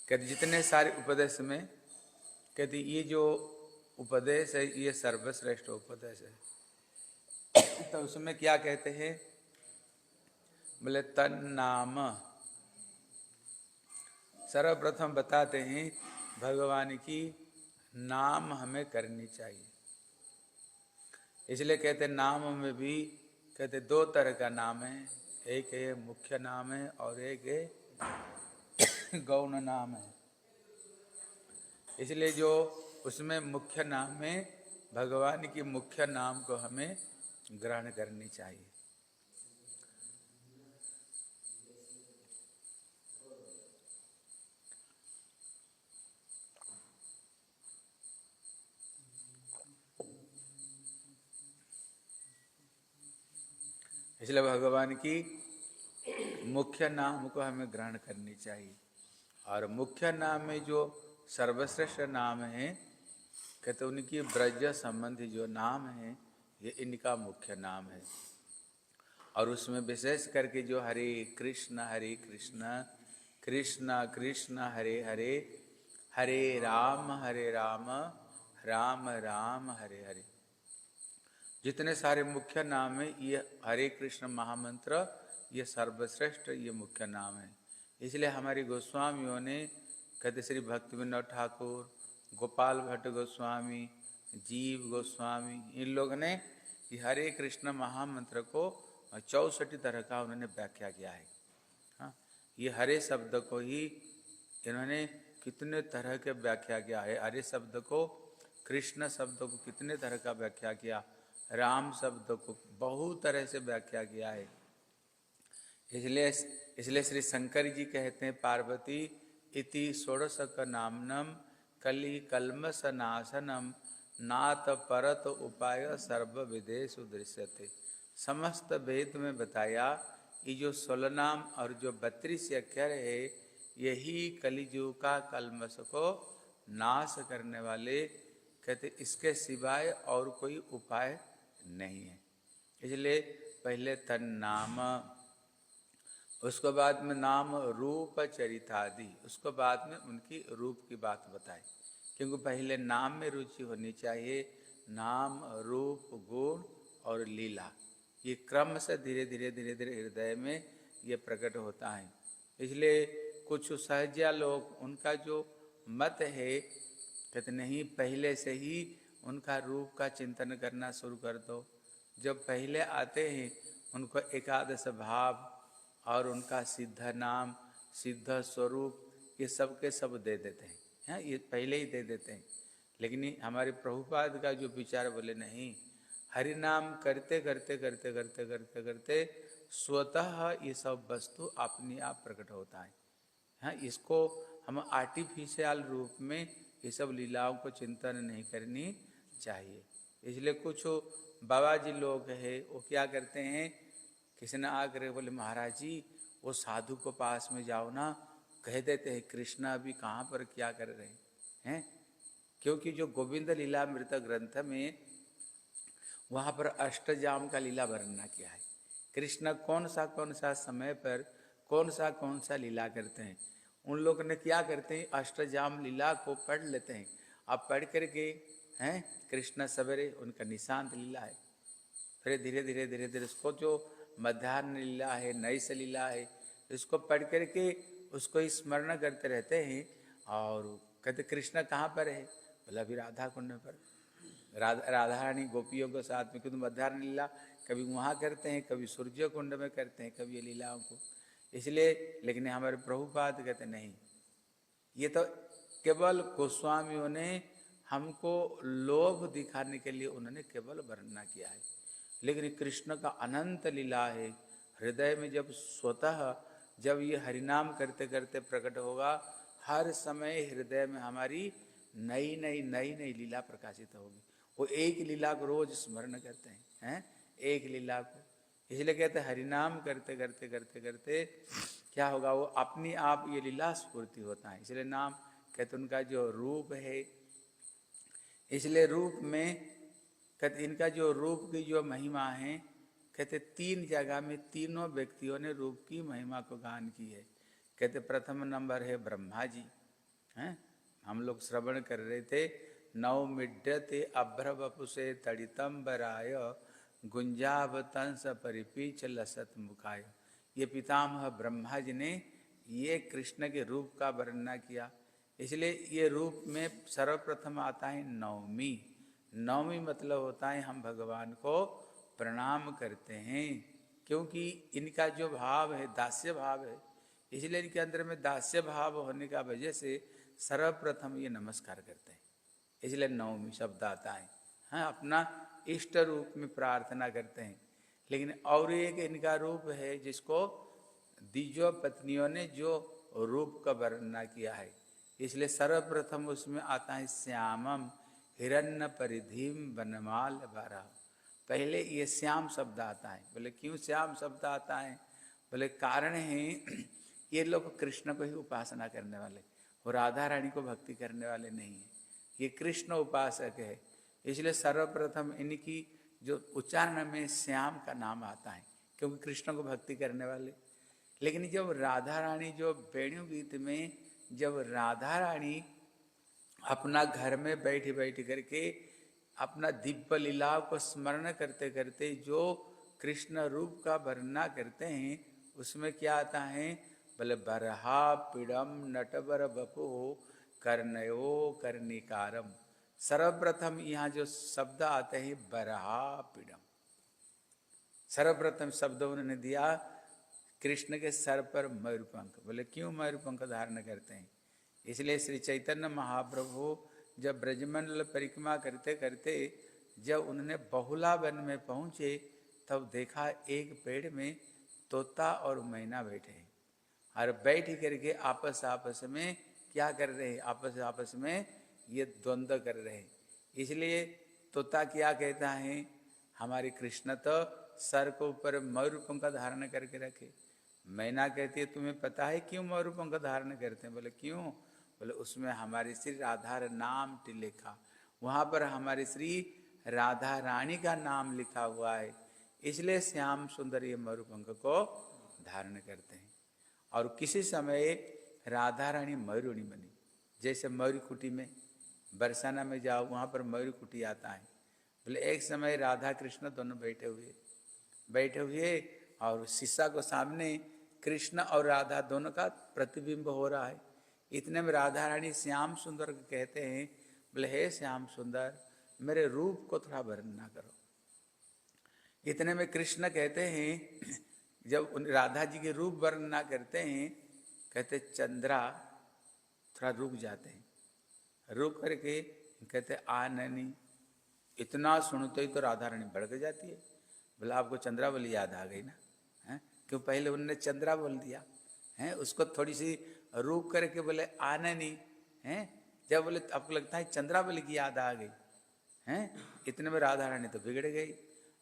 कहते जितने सारे उपदेश में कहते ये जो उपदेश है ये सर्वश्रेष्ठ उपदेश है। तो उसमें क्या कहते हैं, बोले तन नाम। सर्वप्रथम बताते हैं भगवान की नाम हमें करनी चाहिए। इसलिए कहते नाम में भी कहते दो तरह का नाम है, एक है मुख्य नाम है और एक है गौण नाम है। इसलिए जो उसमें मुख्य नाम में भगवान की मुख्य नाम को हमें ग्रहण करनी चाहिए। इसलिए भगवान की मुख्य नाम को हमें ग्रहण करनी चाहिए। और मुख्य नाम में जो सर्वश्रेष्ठ नाम है कहते उनकी ब्रज संबंधी जो नाम है ये इनका मुख्य नाम है। और उसमें विशेष करके जो हरे कृष्ण कृष्ण कृष्ण हरे हरे, हरे राम राम राम हरे हरे, जितने सारे मुख्य नाम है ये हरे कृष्ण महामंत्र ये सर्वश्रेष्ठ ये मुख्य नाम है। इसलिए हमारे गोस्वामियों ने कहते श्री भक्तिविनोद ठाकुर, गोपाल भट्ट गोस्वामी, जीव गोस्वामी, इन लोग ने ये हरे कृष्ण महामंत्र को 64 तरह का उन्होंने व्याख्या किया है। हाँ, ये हरे शब्द को ही इन्होंने कितने तरह के व्याख्या किया है। हरे शब्द को, कृष्ण शब्द को कितने तरह का व्याख्या किया, राम शब्द को बहुत तरह से व्याख्या किया है। इसलिए श्री शंकर जी कहते हैं पार्वती इति षोडशक नामनम कली कल्मष नाशनम नाथ परत उपाय सर्व विदेशु दृश्यते। समस्त वेद में बताया ये जो 16 नाम और जो 32 अक्षर है यही कलिजुग का कल्मष को नाश करने वाले, कहते इसके सिवाय और कोई उपाय नहीं है। इसलिए पहले तन नाम, उसको बाद में नाम रूप चरितादि, उसको बाद में उनकी रूप की बात बताई। क्योंकि पहले नाम में रुचि होनी चाहिए, नाम रूप गुण और लीला ये क्रम से धीरे धीरे हृदय में ये प्रकट होता है। इसलिए कुछ सहजिया लोग उनका जो मत है कहते नहीं पहले से ही उनका रूप का चिंतन करना शुरू कर दो। जब पहले आते हैं उनको एकादश भाव और उनका सिद्ध नाम सिद्ध स्वरूप ये सब के सब दे देते हैं, हाँ ये पहले ही दे देते हैं। लेकिन हमारे प्रभुपाद का जो विचार बोले नहीं, हरि नाम करते करते करते करते करते करते स्वतः ये सब वस्तु अपने आप प्रकट होता है। हाँ, इसको हम आर्टिफिशियल रूप में ये सब लीलाओं को चिंतन नहीं करनी चाहिए। इसलिए कुछ बाबा जी लोग हैं वो क्या करते हैं, किसी ने आकर बोले महाराज जी वो साधु को पास में जाओ ना, कह देते हैं कृष्ण अभी कहाँ पर क्या कर रहे हैं। क्योंकि जो गोविंद लीलामृत ग्रंथ में वहाँ पर अष्टजाम का लीला वर्णना किया है। कृष्ण कौन सा समय पर कौन सा लीला करते हैं। उन लोग ने क्या करते हैं, अष्टजाम लीला को पढ़ लेते हैं। अब पढ़ करके हैं कृष्ण सवेरे उनका निशांत लीला है, फिर धीरे धीरे उसको जो मध्याह्न लीला है, नैस लीला है, इसको पढ़ करके उसको स्मरण करते रहते हैं। और कहते कृष्ण कहाँ पर है, बोला अभी राधा कुंड पर, राधा रानी गोपियों के साथ में। क्योंकि मध्याह्न लीला कभी वहाँ करते हैं, कभी सूर्य कुंड में करते हैं, कभी ये लीलाओं को। इसलिए लेकिन हमारे प्रभुपाद कहते नहीं, ये तो केवल गोस्वामियों ने हमको लोभ दिखाने के लिए उन्होंने केवल वर्णना किया है। लेकिन कृष्ण का अनंत लीला है हृदय में। जब स्वतः जब ये हरिनाम करते करते प्रकट होगा, हर समय हृदय में हमारी नई नई लीला प्रकाशित होगी। वो एक लीला को रोज स्मरण करते हैं, एक लीला को। इसलिए कहते हैं हरिनाम करते करते करते करते क्या होगा, वो अपनी आप ये लीला स्फूर्ति होता है। इसलिए नाम कहते उनका जो रूप है, इसलिए रूप में कहते इनका जो रूप की जो महिमा है, कहते 3 जगह में तीनों व्यक्तियों ने रूप की महिमा को गान की है। कहते प्रथम नंबर है ब्रह्मा जी, हैं। हम लोग श्रवण कर रहे थे, नवमिड्यते अभ्र वपुषे तड़ितम बराय गुंजावतंस परिपीच लसत मुखाय। ये पितामह ब्रह्मा जी ने ये कृष्ण के रूप का वर्णना किया। इसलिए ये रूप में सर्वप्रथम आता है नवमी। नवमी मतलब होता है हम भगवान को प्रणाम करते हैं, क्योंकि इनका जो भाव है दास्य भाव है, इसलिए इनके अंदर में दास्य भाव होने का वजह से सर्वप्रथम ये नमस्कार करते हैं, इसलिए नवमी शब्द आता है। हाँ, अपना इष्ट रूप में प्रार्थना करते हैं। लेकिन और एक इनका रूप है जिसको द्विजो पत्नियों ने जो रूप का वर्णना किया है, इसलिए सर्वप्रथम उसमें आता है श्यामम हिरण्य परिधिम वनमाल बारह। पहले ये श्याम शब्द आता है। बोले क्यों श्याम शब्द आता है? बोले कारण है ये लोग कृष्ण को ही उपासना करने वाले, और राधा रानी को भक्ति करने वाले नहीं है। ये कृष्ण उपासक है, इसलिए सर्वप्रथम इनकी जो उच्चारण में श्याम का नाम आता है, क्योंकि कृष्ण को भक्ति करने वाले। लेकिन जब राधा रानी जो वेणु गीत में जब राधा रानी अपना घर में बैठ बैठ करके अपना दिव्य लीला को स्मरण करते करते जो कृष्ण रूप का वर्णना करते हैं, उसमें क्या आता है? बोले बरहा पीड़म नटवर बपो कर्णयो कर्णिकारम। सर्वप्रथम यहाँ जो शब्द आते हैं बरहा पीड़म, सर्वप्रथम शब्द उन्होंने दिया कृष्ण के सर पर मयूरपंख। बोले क्यों मयूरपंख धारण करते हैं? इसलिए श्री चैतन्य महाप्रभु जब ब्रजमंडल परिक्रमा करते करते जब उन्होंने बहुला वन में पहुँचे, तब देखा एक पेड़ में तोता और मैना बैठे हैं, और बैठ करके आपस में क्या कर रहे हैं? आपस में ये द्वंद्व कर रहे हैं। इसलिए तोता क्या कहता है? हमारे कृष्ण तो सर को ऊपर मयूरपंख धारण करके रखे। मैना कहती है तुम्हें पता है क्यों मयूरपंख धारण करते हैं? बोले क्यों? बोले उसमें हमारी श्री राधा नाम लिखा, वहाँ पर हमारी श्री राधा रानी का नाम लिखा हुआ है, इसलिए श्याम सुंदर ये मयूरपंख को धारण करते हैं। और किसी समय राधा रानी मयूरिणी बनी, जैसे मयूरी कुटी में बरसाना में जाओ वहाँ पर मयूरी कुटी आता है। बोले एक समय राधा कृष्ण दोनों बैठे हुए और शीशा को सामने कृष्ण और राधा दोनों का प्रतिबिंब हो रहा है। इतने में राधा रानी श्याम सुंदर को कहते हैं, बोले हे श्याम सुंदर मेरे रूप को थोड़ा वर्णना करो। इतने में कृष्ण कहते हैं, जब उन राधा जी के रूप वर्णना करते हैं, कहते चंद्रा, थोड़ा रुक जाते हैं, रुक करके कहते आननी। इतना सुनते ही तो राधा रानी भड़क जाती है। बोले आपको चंद्रावली याद आ गई ना? हैं क्यों पहले उन्होंने चंद्रा बोल दिया हैं, उसको थोड़ी सी रुक करके बोले आननी हैं। जब बोले आपको लगता है चंद्रावली की याद आ गई हैं, इतने में राधा रानी तो बिगड़ गई।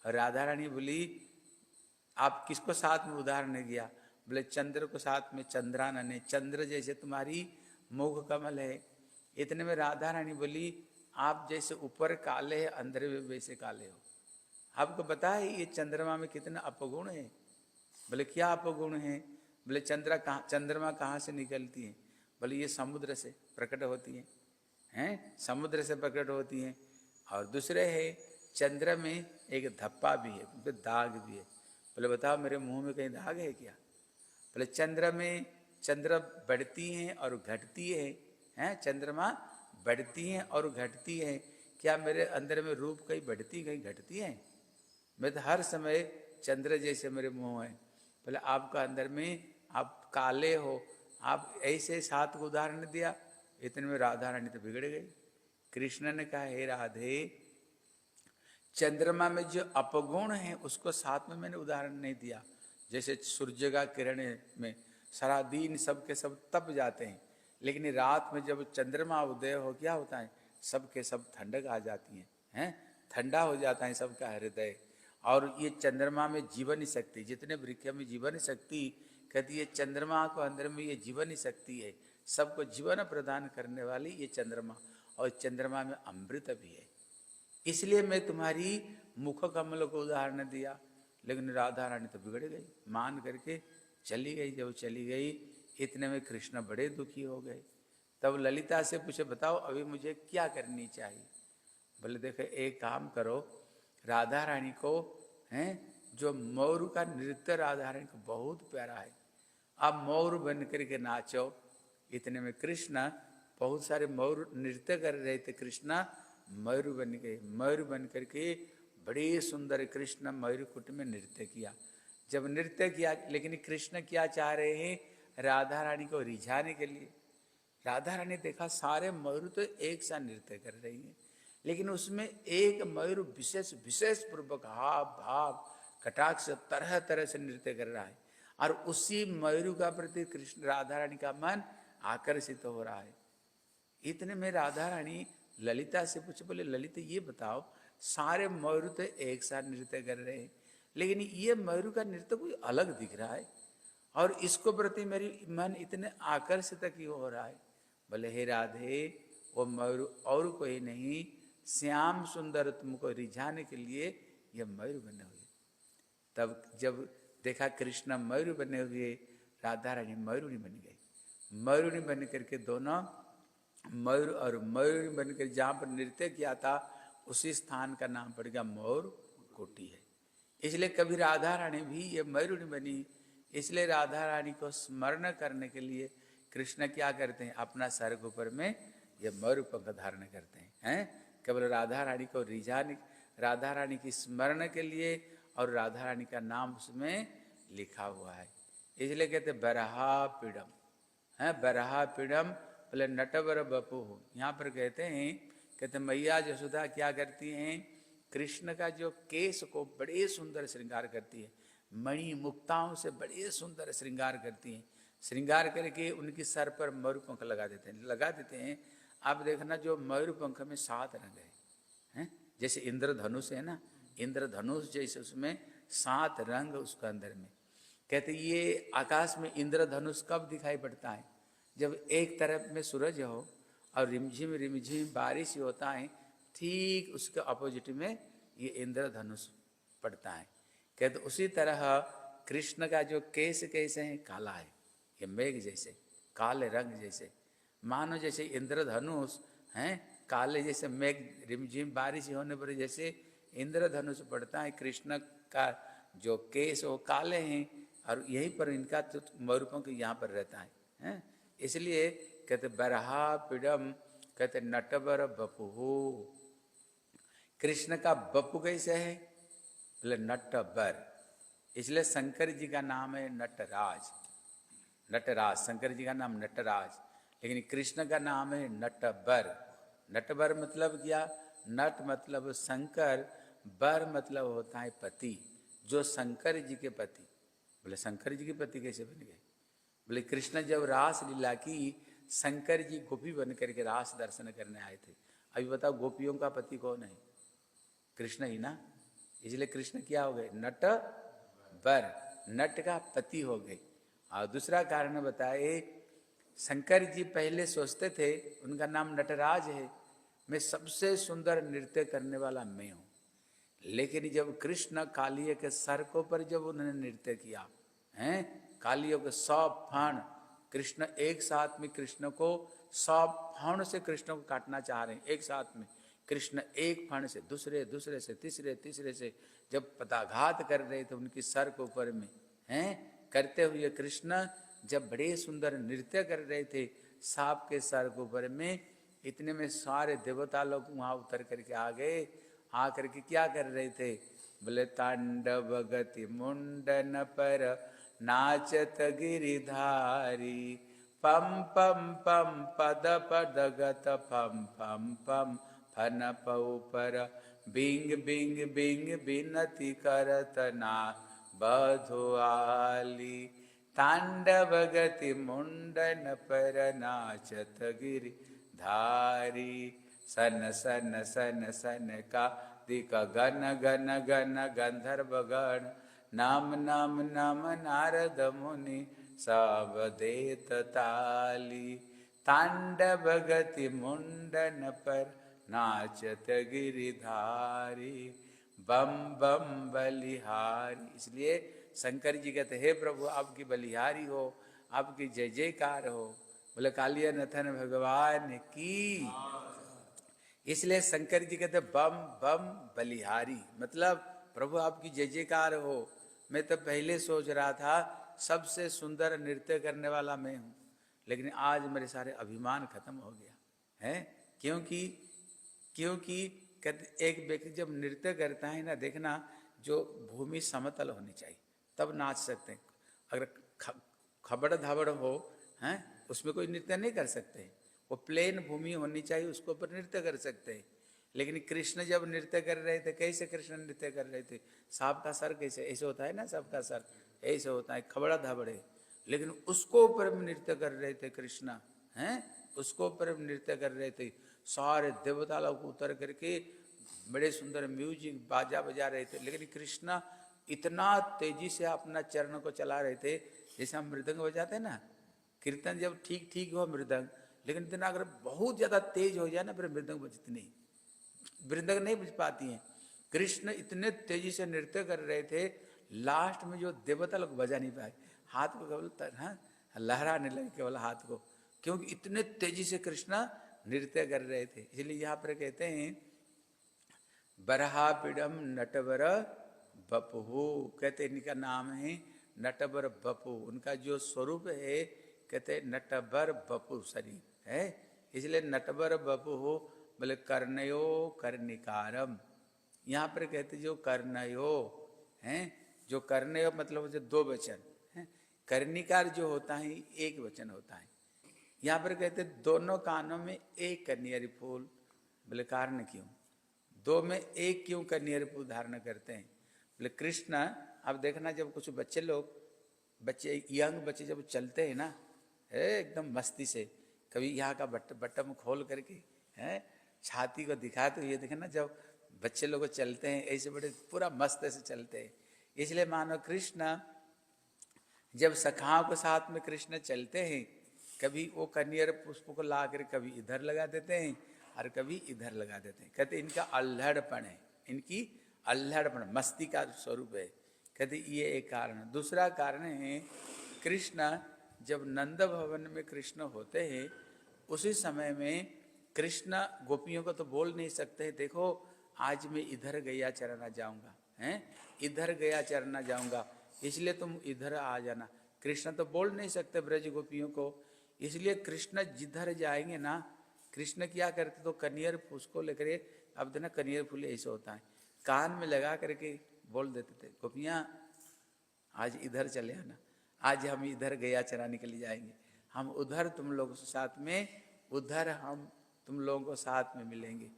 और राधा रानी बोली आप किसको साथ में उदाहरण दिया? बोले चंद्र को साथ में, चंद्रानने, चंद्र जैसे तुम्हारी मुख कमल है। इतने में राधा रानी बोली आप जैसे ऊपर काले हैं अंदर में वैसे काले हो। आपको पता है ये चंद्रमा में कितना अपगुण है? बोले क्या अपगुण है? बोले चंद्रमा कहाँ से निकलती है? बोले ये समुद्र से प्रकट होती हैं, समुद्र से प्रकट होती हैं। और दूसरे है चंद्र में एक धब्बा भी है, तो दाग भी है। बोले बताओ मेरे मुंह में कहीं दाग है क्या? बोले चंद्र में चंद्र बढ़ती हैं और घटती हैं, चंद्रमा बढ़ती हैं और घटती हैं, क्या मेरे अंदर में रूप कहीं बढ़ती कहीं घटती है? मैं तो हर समय चंद्र जैसे मेरे मुंह है। बोले आपका अंदर में आप काले हो। आप ऐसे सात को उदाहरण दिया। इतने में राधा रानी तो बिगड़ गई। कृष्ण ने कहा हे राधे, चंद्रमा में जो अपगुण है उसको साथ में मैंने उदाहरण नहीं दिया। जैसे सूर्य का किरण में सारा दिन सबके सब तप जाते हैं, लेकिन रात में जब चंद्रमा उदय हो क्या होता है? सबके सब ठंडक आ जाती हैं, ठंडा हो जाता है सबका हृदय। और ये चंद्रमा में जीवन शक्ति, जितने वृक्ष में जीवन शक्ति कहती है, चंद्रमा को अंदर में ये जीवन शक्ति है, सबको जीवन प्रदान करने वाली ये चंद्रमा। और चंद्रमा में अमृत भी है, इसलिए मैं तुम्हारी मुख कमल को उदाहरण दिया। लेकिन राधा रानी तो बिगड़ गई, मान करके चली गई। जब चली गई इतने में कृष्ण बड़े दुखी हो गए। तब ललिता से पूछे बताओ अभी मुझे क्या करनी चाहिए। बोले देखो एक काम करो, राधा रानी को हैं जो मोर का नृत्य राधा रानी को बहुत प्यारा है, आप मोर बन करके नाचो। इतने में कृष्ण बहुत सारे मोर नृत्य कर रहे थे, कृष्ण मयूर बन गए, मयूर बन करके बड़े सुंदर कृष्ण मयूरकुट में नृत्य किया। जब नृत्य किया, लेकिन कृष्ण क्या चाह रहे हैं, राधा रानी को रिझाने के लिए। राधा रानी देखा सारे मयूर तो एक साथ नृत्य कर रही हैं, लेकिन उसमें एक मयूर विशेष विशेष पूर्वक हाव भाव कटाक्ष तरह तरह से नृत्य कर रहा है, और उसी मयूर का प्रति कृष्ण राधा रानी का मन आकर्षित हो रहा है। इतने में राधा रानी ललिता से पूछे, बोले ललिता ये बताओ सारे मयूर तो एक साथ नृत्य कर रहे हैं, लेकिन ये मयूर का नृत्य कोई अलग दिख रहा है, और इसको प्रति मेरी मन इतने आकर्षित क्यों हो रहा है। बोले हे राधे, वो मयूर और कोई नहीं, श्याम सुंदर तुमको रिझाने के लिए ये मयूर बने हुए। तब जब देखा कृष्ण मयूर बने हुए, राधा रानी मयूरी बन गई। मयूरी बन करके दोनों मयूर और मयूरी बनकर जहाँ पर नृत्य किया था उसी स्थान का नाम पड़ गया मोर कोटी है। इसलिए कभी राधा रानी भी ये मयूरी बनी, इसलिए राधा रानी को स्मरण करने के लिए कृष्ण क्या करते हैं, अपना सर के ऊपर में ये मयूर पंख धारण करते हैं, केवल राधा रानी को रिझाने, राधा रानी की स्मरण के लिए, और राधा रानी का नाम उसमें लिखा हुआ है। इसलिए कहते बरहा पीड़म है, बरहा पीड़म बोले नटवर बपू। यहाँ पर कहते हैं, कहते मैया यशोदा क्या करती हैं, कृष्ण का जो केस को बड़े सुंदर श्रृंगार करती है, मणि मुक्ताओं से बड़े सुंदर श्रृंगार करती हैं, श्रृंगार करके उनकी सर पर मयूर पंख लगा देते हैं। आप देखना जो मयूर पंख में 7 रंग हैं, जैसे इंद्रधनुष है ना, इंद्रधनुष जैसे उसमें 7 रंग उसके अंदर में। कहते ये आकाश में इंद्रधनुष कब दिखाई पड़ता है, जब एक तरफ में सूरज हो और रिमझिम रिमझिम बारिश होता है, ठीक उसके अपोजिट में ये इंद्रधनुष पड़ता है। कहते उसी तरह कृष्ण का जो केस कैसे है, काला है, ये मेघ जैसे काले रंग जैसे, मानो जैसे इंद्रधनुष हैं काले जैसे, मेघ रिमझिम बारिश होने पर जैसे इंद्रधनुष पड़ता है। कृष्ण का जो केस वो काले हैं, और यहीं पर इनका तो मयूर पंख यहाँ पर रहता है। इसलिए कहते बरहा पीड़म, कहते नटवर बपू। कृष्ण का बपू कैसे है, बोले नटवर, इसलिए शंकर जी का नाम है नटराज। नटराज शंकर जी का नाम नटराज, लेकिन कृष्ण का नाम है नटवर। नटवर मतलब क्या, नट मतलब शंकर, वर मतलब होता है पति, जो शंकर जी के पति। बोले शंकर जी के पति कैसे बन गए, बोले कृष्ण जब रास लीला की, शंकर जी गोपी बन करके रास दर्शन करने आए थे। अभी बताओ गोपियों का पति कौन है, कृष्ण ही ना, इसलिए कृष्ण क्या हो गए, नट वर, नट का पति हो गए। और दूसरा कारण बताए, शंकर जी पहले सोचते थे उनका नाम नटराज है, मैं सबसे सुंदर नृत्य करने वाला मैं हूँ, लेकिन जब कृष्ण कालिया के सर को पर जब उन्होंने नृत्य किया हैं, कालियों के 100 फण, कृष्ण एक साथ में कृष्ण को 100 फण से कृष्ण को काटना चाह रहे हैं, एक साथ में कृष्ण एक फण से दूसरे, दूसरे से तीसरे, तीसरे से जब पदाघात कर रहे थे उनकी सर के ऊपर में हैं, करते हुए कृष्ण जब बड़े सुंदर नृत्य कर रहे थे सांप के सर के ऊपर में, इतने में सारे देवता लोग वहाँ उतर करके आ गए। आ करके क्या कर रहे थे, बोले तांडव गति मुंडन पर नाचत गिरिधारी, पम पम पम पद पद गत पम पम पम फन पौ पर, बिंग बिंग बिंग बिनती करत ना बधुआली, तांडव गति मुंडन पर नाचत गिरिधारी, सन सन सन सन का दिक गन गन गन गंधर्व गण, नाम नाम नाम नारद मुनि सब देत ताली, तांडव गति मुंडन पर नाचत गिरिधारी, बम बम बलिहारी। इसलिए शंकर जी कहते हे प्रभु आपकी बलिहारी हो, आपकी जय जयकार हो। बोले कालिया नथन भगवान की। इसलिए शंकर जी कहते बम बम बलिहारी, मतलब प्रभु आपकी जय जयकार हो। मैं तो पहले सोच रहा था सबसे सुंदर नृत्य करने वाला मैं हूँ, लेकिन आज मेरे सारे अभिमान खत्म हो गया है। क्योंकि क्योंकि एक व्यक्ति जब नृत्य करता है ना, देखना जो भूमि समतल होनी चाहिए तब नाच सकते हैं। अगर खबड़ धाबड़ हो हैं, उसमें कोई नृत्य नहीं कर सकते। वो प्लेन भूमि होनी चाहिए, उसके ऊपर नृत्य कर सकते हैं। लेकिन कृष्ण जब नृत्य कर रहे थे, कैसे कृष्ण नृत्य कर रहे थे? सांप का सर कैसे ऐसे होता है ना, सबका सर ऐसे होता है, खबड़ा धाबड़े, लेकिन उसको ऊपर नृत्य कर रहे थे कृष्ण हैं, उसको ऊपर नृत्य कर रहे थे। सारे देवता लोग उतर करके बड़े सुंदर म्यूजिक बाजा बजा रहे थे, लेकिन कृष्ण इतना तेजी से अपना चरण को चला रहे थे जैसे हम मृदंग बजाते हैं ना। कीर्तन जब ठीक ठीक हो मृदंग, लेकिन इतना अगर बहुत ज्यादा तेज हो जाए ना, फिर मृदंग बजती नहीं, मृदंग नहीं बज पाती हैं। कृष्ण इतने तेजी से नृत्य कर रहे थे, लास्ट में जो देवता लोग बजा नहीं पाए, हाथ को केवल लहराने लगे केवल हाथ को, क्योंकि इतने तेजी से कृष्ण नृत्य कर रहे थे। इसलिए यहाँ पर कहते हैं बरहापीडम नटवर बपहु, कहते इनका नाम है नटवर बपु। उनका जो स्वरूप है कहते नटवर बपु शरीर है, इसलिए नटवर बपु हो। बोले कर्णयो कर्णिकारम, यहाँ पर कहते जो कर्णयो हैं, जो कर्णयो मतलब जो दो वचन है, कर्णिकार जो होता है एक वचन होता है। यहाँ पर कहते दोनों कानों में एक कन्हैयारी फूल। बोले कारण क्यों? दो में एक क्यों कन्हैयारी फूल धारण करते हैं? बोले कृष्ण, अब देखना जब कुछ बच्चे यंग बच्चे जब चलते हैं ना, एकदम मस्ती से, कभी यहाँ का बटम खोल करके है छाती को दिखाते हुए देखना, जब बच्चे लोग चलते हैं ऐसे बड़े पूरा मस्त से चलते हैं। इसलिए मानो कृष्ण जब सखाओं के साथ में कृष्ण चलते हैं, कभी वो कन्हैया पुष्प को ला कर कभी इधर लगा देते हैं और कभी इधर लगा देते हैं। कहते इनका अल्हड़पन है, इनकी अल्हड़पन मस्ती का स्वरूप है। कहते ये एक कारण है। दूसरा कारण है कृष्ण जब नंद भवन में कृष्ण होते हैं, उसी समय में कृष्ण गोपियों को तो बोल नहीं सकते, देखो आज मैं इधर गया चरना जाऊंगा हैं, इधर गया चरना जाऊंगा, इसलिए तुम इधर आ जाना। कृष्ण तो बोल नहीं सकते ब्रज गोपियों को, इसलिए कृष्ण जिधर जाएंगे ना, कृष्ण क्या करते तो कन्हैया फूल को लेकर, अब देखना कन्हैया फूल ऐसे होता है, कान में लगा करके बोल देते थे, गोपियाँ आज इधर चले आना, आज हम इधर गया चराने के लिए जाएंगे, हम उधर तुम लोगों के साथ में, उधर हम तुम लोगों को साथ में मिलेंगे।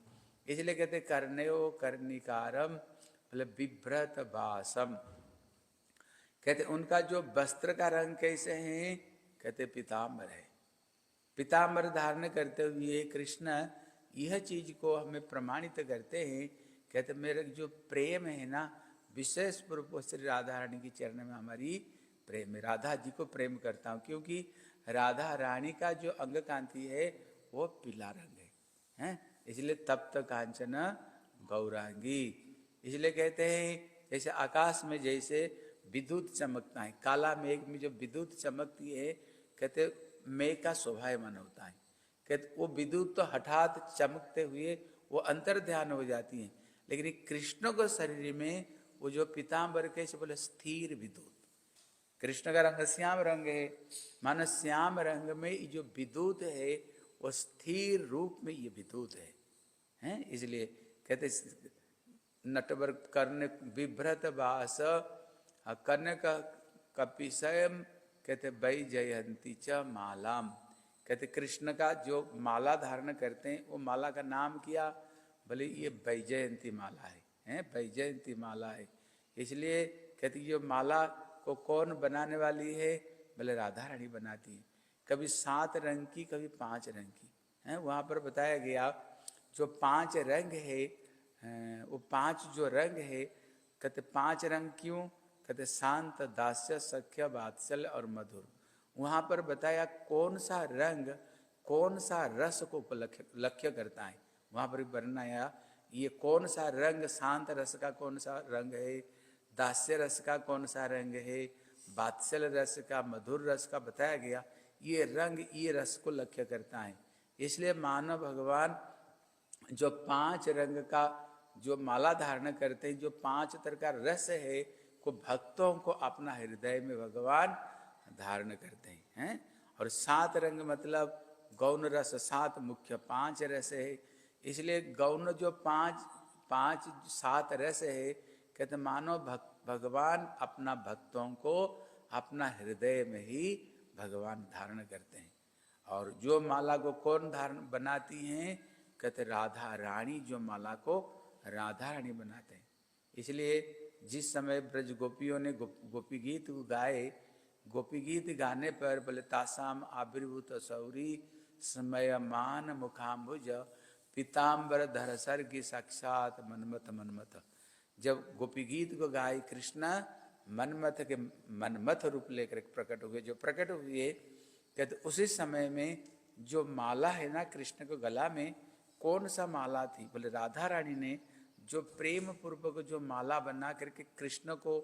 इसलिए कहते कर्णयो कर्णिकारम, मतलब बिभ्रत बासम। कहते उनका जो वस्त्र का रंग कैसे है? कहते पीताम्बर है। पीताम्बर धारण करते हुए कृष्ण यह चीज को हमें प्रमाणित करते हैं। कहते मेरे जो प्रेम है ना, विशेष रूप से राधा रानी की चरण में हमारी प्रेम है, राधा जी को प्रेम करता हूँ, क्योंकि राधा रानी का जो अंग कांति है वो पीला रंग है, इसलिए तप्त कांचन गौरांगी। इसलिए कहते हैं जैसे आकाश में जैसे विद्युत चमकता है, काला मेघ में जो विद्युत चमकती है, कहते मेघ का शोभायमान होता है। कहते वो विद्युत तो हठात चमकते हुए वो अंतर ध्यान हो जाती है, लेकिन कृष्ण को शरीर में वो जो पीताम्बर कैसे बोले स्थिर विद्युत, कृष्ण का रंग श्याम रंग है, मानो श्याम रंग में जो विद्युत है वो स्थिर रूप में ये विद्युत है, हैं? इसलिए कहते नटवर कर्ण बिभ्रत बास कर्ण का कपिशयम, कहते वै जयंती च मालाम। कहते कृष्ण का जो माला धारण करते हैं वो माला का नाम किया? बोले ये वैजयंती माला है, वैजयंती माला है। इसलिए कहते ये माला को कौन बनाने वाली है? बोले राधा रानी बनाती है। कभी 7 रंग की, कभी 5 रंग की है। वहाँ पर बताया गया जो 5 रंग है, वो 5 जो रंग है, कहते 5 रंग क्यों? कहते शांत, दास्य, सख्य, वात्सल्य और मधुर। वहाँ पर बताया कौन सा रंग कौन सा रस को लक्ष्य करता है। वहाँ पर वर्णन आया ये कौन सा रंग शांत रस का कौन सा रंग है, दास्य रस का कौन सा रंग है, वात्सल्य रस का, मधुर रस का बताया गया। ये रंग, ये रस को लक्ष्य करता है। इसलिए मानव भगवान जो 5 रंग का जो माला धारण करते हैं, जो 5 तरह का रस है, को भक्तों को अपना हृदय में भगवान धारण करते हैं। और 7 रंग मतलब गौण रस, 7 मुख्य, 5 रस है। इसलिए गौण जो 7 रस है, कहते मानो भगवान अपना भक्तों को अपना हृदय में ही भगवान धारण करते हैं। और जो माला को कौन धारण बनाती हैं, कहते राधा रानी जो माला को राधा रानी बनाते हैं। इसलिए जिस समय ब्रज गोपियों ने गोपी गीत गाए, गोपी गीत गाने पर बोले तासाम आविर्भूत सौरी स्मयमान मुखाम्बुज पीताम्बर धर सर्गी साक्षात मनमथ मनमथ। जब गोपी गीत को गाए कृष्ण मनमथ के मनमथ रूप लेकर प्रकट हुए, जो प्रकट हुए, कहते उसी समय में जो माला है ना कृष्ण को गला में, कौन सा माला थी, बोले राधा रानी ने जो प्रेम पूर्वक जो माला बना करके कृष्ण को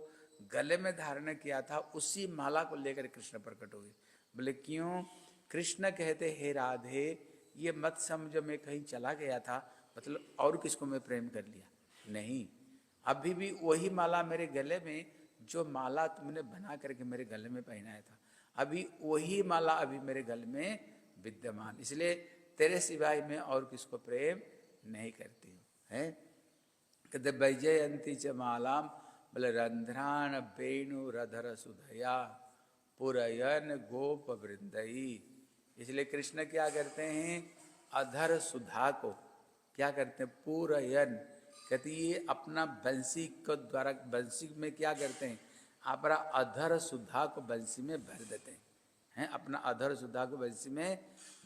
गले में धारण किया था, उसी माला को लेकर कृष्ण प्रकट हुए। बोले क्यों? कृष्ण कहते हे राधे, ये मत समझो मैं कहीं चला गया था, मतलब और किसको मैं प्रेम कर लिया, नहीं, अभी भी वही माला मेरे गले में, जो माला तुमने बना करके मेरे गले में पहनाया था, अभी वही माला अभी मेरे गले में विद्यमान, इसलिए तेरे सिवाय मैं और किसको प्रेम नहीं करती हूँ, है। कहते वैजयंती च मालाम, बोले रंध्रान वेणु रधर सुधया पुरयन गोप वृंदई। इसलिए कृष्ण क्या करते हैं, अधर सुधा को क्या करते हैं, पूरयन, कहते ये अपना बंसी को द्वारा, बंसी में क्या करते हैं, अपना अधर सुधा को बंसी में भर देते हैं, अपना अधर सुधा को बंसी में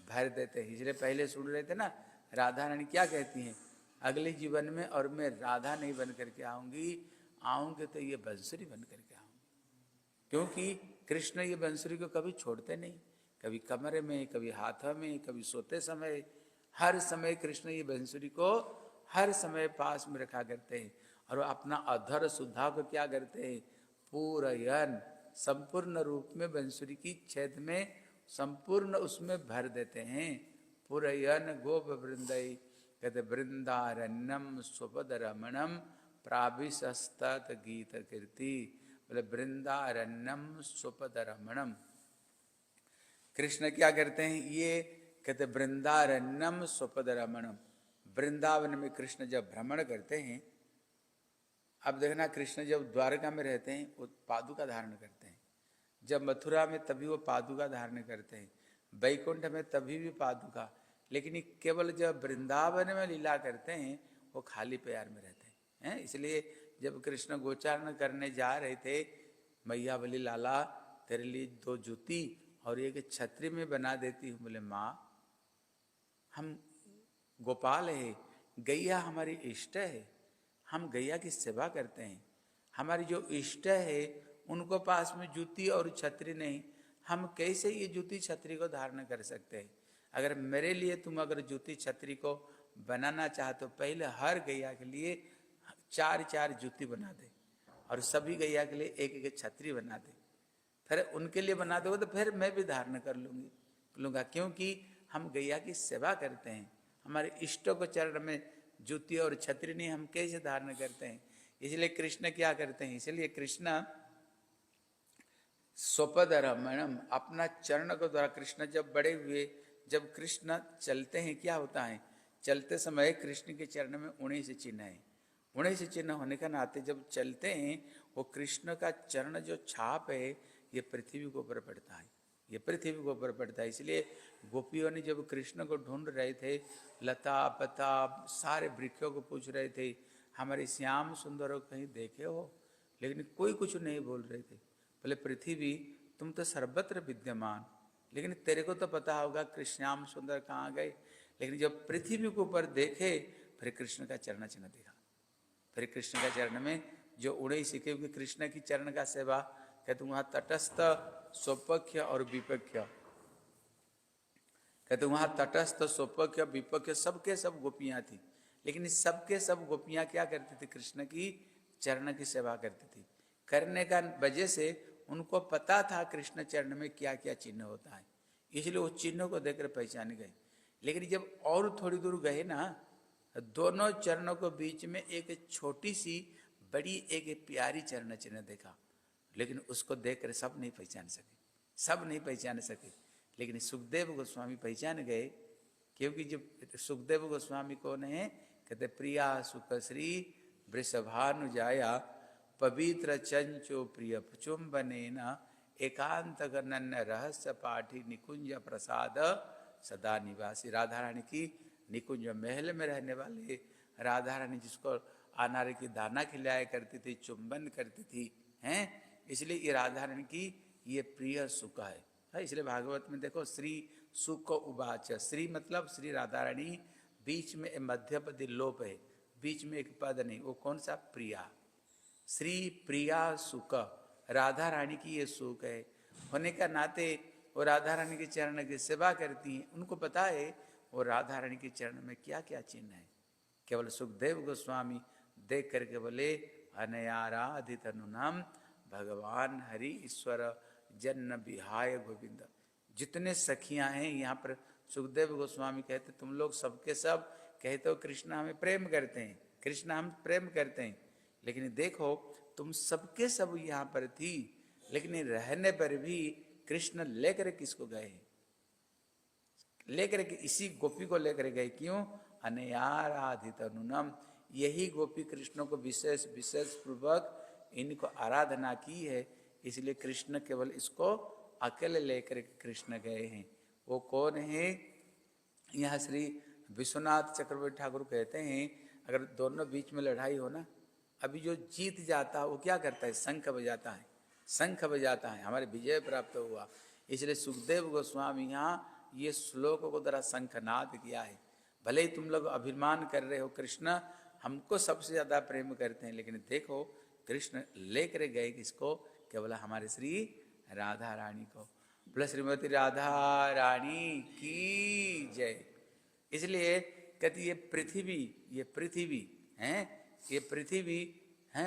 भर देते हैं। इसलिए पहले सुन रहे थे ना, राधा रानी क्या कहती हैं, अगले जीवन में और मैं राधा नहीं बन करके आऊंगी, आऊंगे तो ये बंसुरी बन करके आऊंगी, क्योंकि कृष्ण ये बंसुरी को कभी छोड़ते नहीं, कभी कमरे में, कभी हाथों में, कभी सोते समय, हर समय कृष्ण ये बंसुरी को हर समय पास में रखा करते हैं। और अपना अधर सुधा को क्या करते हैं, पूरयन, संपूर्ण रूप में बंसुरी की छेद में संपूर्ण उसमें भर देते हैं। पूरयन गोप वृंदई, कहते वृंदारण्यम स्वपद रमणम प्राभिशस्तत गीत कीर्ति, बोले वृंदारण्यम स्वपद रमणम। कृष्ण क्या करते हैं, ये कहते वृंदारण्यम स्वपद रमणम, वृंदावन में कृष्ण जब भ्रमण करते हैं, अब देखना कृष्ण जब द्वारका में रहते हैं वो पादुका धारण करते हैं, जब मथुरा में तभी वो पादुका धारण करते हैं, वैकुंठ में तभी भी पादुका, लेकिन केवल जब वृंदावन में लीला करते हैं वो खाली पैर में रहते हैं। इसलिए जब कृष्ण गोचारण करने जा रहे थे, मैया बोली लाला तेरे लिए 2 जूती और एक छतरी में बना देती हूँ। बोले माँ हम गोपाल है, गैया हमारी इष्ट है, हम गैया की सेवा करते हैं, हमारी जो इष्ट है उनको पास में जूती और छतरी नहीं, हम कैसे ये जूती छतरी को धारण कर सकते हैं। अगर मेरे लिए तुम अगर जूती छतरी को बनाना चाहते तो पहले हर गैया के लिए 4-4 जूती बना दे और सभी गैया के लिए 1-1 छतरी बना दे, फिर उनके लिए बना दोगे तो फिर मैं भी धारण कर लूँगा, क्योंकि हम गैया की सेवा करते हैं, हमारे इष्टों को चरण में जूती और छतरी नहीं, हम कैसे धारण करते हैं। इसलिए कृष्ण क्या करते हैं, इसलिए कृष्ण स्वपद रमणम, अपना चरण को द्वारा, कृष्ण जब बड़े हुए, जब कृष्ण चलते हैं क्या होता है, चलते समय कृष्ण के चरण में 19 चिन्ह है, 19 चिन्ह होने का नाते जब चलते हैं वो कृष्ण का चरण जो छाप है ये पृथ्वी के ऊपर पड़ता है, ये पृथ्वी के ऊपर पड़ता है। इसलिए गोपियों ने जब कृष्ण को ढूंढ रहे थे, लता पता सारे वृक्षों को पूछ रहे थे हमारे श्याम सुंदर को कहीं देखे हो, लेकिन कोई कुछ नहीं बोल रहे थे। बोले पृथ्वी तुम तो सर्वत्र विद्यमान, लेकिन तेरे को तो पता होगा कि श्याम सुंदर कहाँ गए, लेकिन जब पृथ्वी के ऊपर देखे फिर कृष्ण का चरण चिन्ह देखा, फिर कृष्ण का चरण में जो उड़े सीखे हुए कृष्ण की चरण का सेवा, कहते वहां तटस्थ स्वपक्ष और विपक्ष, कहते वहां तटस्थ स्वपक्ष विपक्ष सबके सब गोपियां थी, लेकिन सबके सब गोपियां क्या करती थी, कृष्ण की चरण की सेवा करती थी। करने का वजह से उनको पता था कृष्ण चरण में क्या क्या चिन्ह होता है, इसलिए वो चिन्हों को देखकर पहचान गए। लेकिन जब और थोड़ी दूर गए ना, दोनों चरणों के बीच में एक छोटी सी बड़ी एक प्यारी चरण चिन्ह देखा, लेकिन उसको देखकर सब नहीं पहचान सके, सब नहीं पहचान सके। लेकिन सुखदेव गोस्वामी पहचान गए, क्योंकि जब सुखदेव गोस्वामी कौन है, कहते प्रिया सुखश्री वृषभानुजाया पवित्र चंचो प्रिय चुंबनेन एकांत गणन्य रहस्य पाठी निकुंज प्रसाद सदा निवासी। राधा रानी की निकुंज महल में रहने वाले राधा रानी, जिसको अनार की दाना खिलाया करती थी, चुंबन करती थी, हैं, इसलिए ये राधा रानी की ये प्रिय सुख है। इसलिए भागवत में देखो, श्री सुख उवाच, श्री मतलब श्री राधा रानी, बीच में मध्यपदी लोप है, बीच में एक पद नहीं, वो कौन सा, प्रिया। श्री प्रिया सुख, राधा रानी की ये सुख है होने का नाते वो राधा रानी के चरण की सेवा करती हैं। उनको पता है वो राधा रानी के चरण में क्या क्या चिन्ह है। केवल सुखदेव गोस्वामी देख करके बोले अनयाराधित अनुनाम भगवान हरि ईश्वर जन्न विहाय गोविंद। जितने सखियां हैं यहाँ पर, सुखदेव गोस्वामी कहते तुम लोग सबके सब कहते हो कृष्ण हमें प्रेम करते हैं, कृष्ण हम प्रेम करते हैं, लेकिन देखो तुम सबके सब यहाँ पर थी, लेकिन रहने पर भी कृष्ण लेकर किसको गए, लेकर के इसी गोपी को लेकर गए। क्यों, अनयाराधित अनुनम, यही गोपी कृष्ण को विशेष विशेष पूर्वक इनको आराधना की है, इसलिए कृष्ण केवल इसको अकेले लेकर के कृष्ण गए हैं। वो कौन है, यहाँ श्री विश्वनाथ चक्रवर्ती ठाकुर कहते हैं, अगर दोनों बीच में लड़ाई हो ना, अभी जो जीत जाता है वो क्या करता है, शंख बजाता है, शंख बजाता है, हमारे विजय प्राप्त हुआ। इसलिए सुखदेव गोस्वामी यहाँ ये श्लोक को जरा शंखनाद किया है। भले ही तुम लोग अभिमान कर रहे हो कृष्ण हमको सबसे ज्यादा प्रेम करते हैं, लेकिन देखो कृष्ण लेकर गए किसको, केवल हमारे श्री राधा रानी को। बोले श्रीमती राधा रानी की जय। इसलिए कहती ये पृथ्वी है, ये पृथ्वी है,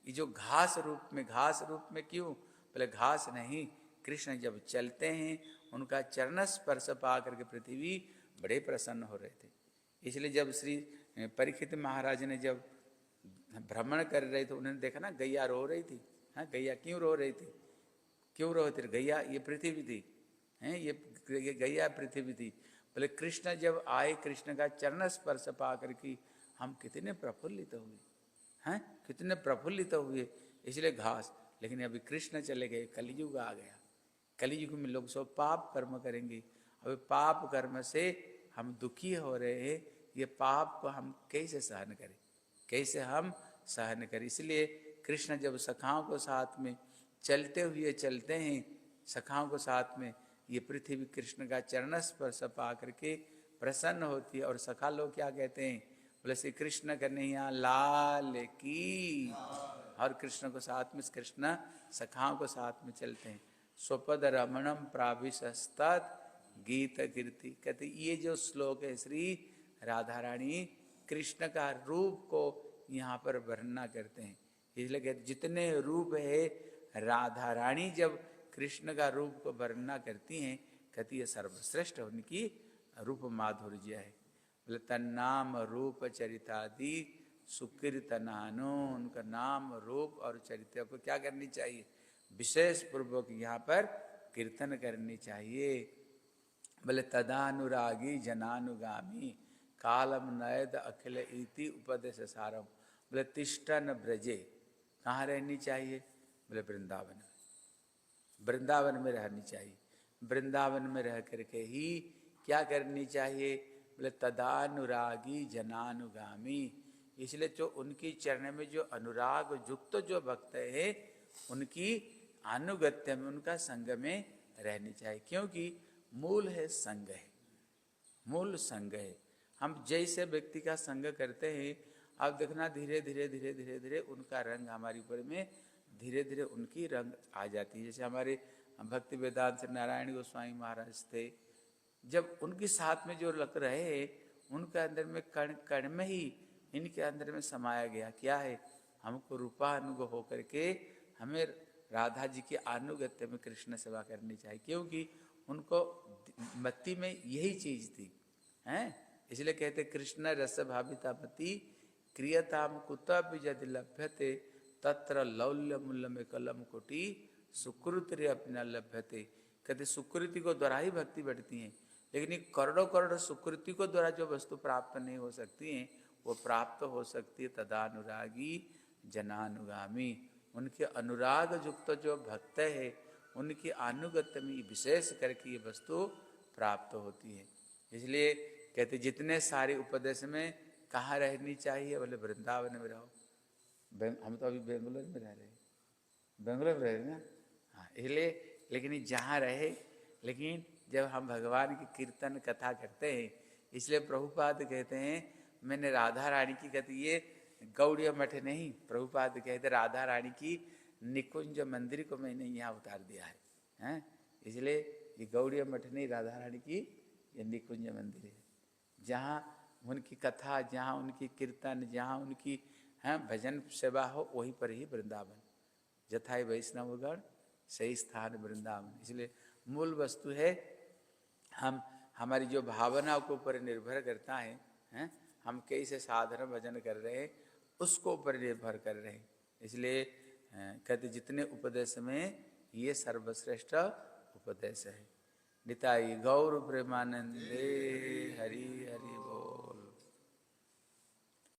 ये जो घास रूप में क्यों, बोले घास नहीं, कृष्ण जब चलते हैं उनका चरण स्पर्श पा करके पृथ्वी बड़े प्रसन्न हो रहे थे। इसलिए जब श्री परीक्षित महाराज ने जब भ्रमण कर रहे थे, उन्होंने देखा ना गैया रो रही थी। हाँ, गैया क्यों रो रही थी, क्यों रो रही थी, गैया ये पृथ्वी थी, हैं, ये गैया पृथ्वी थी। बोले कृष्ण जब आए, कृष्ण का चरण स्पर्श पा करके हम कितने प्रफुल्लित हुए, हैं, कितने प्रफुल्लित हुए, इसलिए घास। लेकिन अभी कृष्ण चले गए, कलयुग आ गया, कलयुग में लोग सब पाप कर्म करेंगे। अभी पाप कर्म से हम दुखी हो रहे हैं, ये पाप को हम कैसे सहन करें, कैसे हम सहन करें। इसलिए कृष्ण जब सखाओं को साथ में चलते हुए चलते हैं, सखाओं को साथ में, ये पृथ्वी कृष्ण का चरण स्पर्श पा करके प्रसन्न होती है। और सखा लोग क्या कहते हैं, बोले श्री कृष्ण कन्हैया लाल की। और कृष्ण को साथ में, कृष्ण सखाओं को साथ में चलते हैं। स्वपद रमणम प्राविशस्तत् गीत कीर्ति, कहते ये जो श्लोक है श्री राधा रानी कृष्ण का रूप को यहाँ पर वर्णना करते हैं। इसलिए कहते जितने रूप है, राधा रानी जब कृष्ण का रूप को वर्णना करती हैं, कहती है सर्वश्रेष्ठ उनकी रूप माधुर्य है। बोले तन्नाम रूप चरितादि सुकीर्तनानो, उनका नाम रूप और चरित्र को क्या करनी चाहिए, विशेष पूर्वक यहाँ पर कीर्तन करनी चाहिए। बोले तदानुरागी जनानुगामी कालम नयद अखिल इति उपदेश सारम। बोले तिष्ठन ब्रजे, कहाँ रहनी चाहिए, बोले वृंदावन में, वृंदावन में रहनी चाहिए। वृंदावन में रह करके ही क्या करनी चाहिए, बोले तदानुरागी जनानुगामी। इसलिए जो उनकी चरण में जो अनुराग युक्त जो भक्त है, उनकी अनुगत्य में, उनका संग में रहनी चाहिए। क्योंकि मूल है संग है, मूल संग है। हम जैसे व्यक्ति का संग करते हैं, आप देखना धीरे धीरे धीरे धीरे धीरे उनका रंग हमारे ऊपर में धीरे धीरे उनकी रंग आ जाती है। जैसे हमारे भक्ति वेदांत नारायण गोस्वामी महाराज थे, जब उनके साथ में जो लग रहे, उनके अंदर में कण कण में ही इनके अंदर में समाया गया क्या है, हमको रूपानुग होकर के हमें राधा जी के अनुगत्य में कृष्ण सेवा करनी चाहिए। क्योंकि उनको मति में यही चीज थी, हैं? इसलिए कहते कृष्ण रस भाविता मति क्रियताम कुतः यदि लभ्यते तत्र लौल्य मूल्य में कलम कोटि सुकृति अपना लभ्यते। कहते सुकृति को द्वारा ही भक्ति बढ़ती है, लेकिन ये करोड़ों करोड़ सुकृति को द्वारा जो वस्तु प्राप्त नहीं हो सकती है वो प्राप्त हो सकती है तदानुरागी जनानुगामी। उनके अनुराग युक्त जो भक्त है उनकी अनुगत्य में विशेष करके ये वस्तु प्राप्त होती है। इसलिए कहते जितने सारे उपदेश में कहाँ रहनी चाहिए, बोले वृंदावन में रहो। हम तो अभी बेंगलोर में रह रहे हैं, बेंगलोर में रह रहे ना, हाँ। इसलिए लेकिन जहाँ रहे, लेकिन जब हम भगवान की कीर्तन कथा करते हैं, इसलिए प्रभुपाद कहते हैं मैंने राधा रानी की, कहते ये गौड़ीय मठ नहीं, प्रभुपाद कहते राधा रानी की निकुंज मंदिर को मैंने यहाँ उतार दिया है, हैं? इसलिए ये गौड़ीय मठ नहीं, राधा रानी की ये निकुंज मंदिर है, जहाँ उनकी कथा, जहाँ उनकी कीर्तन, जहाँ उनकी भजन सेवा हो, वहीं पर ही वृंदावन। जथाई वैष्णवगण सही स्थान वृंदावन। इसलिए मूल वस्तु है हमारी जो भावनाओं के ऊपर निर्भर करता है, हैं? हम कैसे साधारण भजन कर रहे हैं उसको ऊपर निर्भर कर रहे हैं। इसलिए कहते जितने उपदेश में ये सर्वश्रेष्ठ उपदेश है। निताई गौर प्रेमानंदे हरि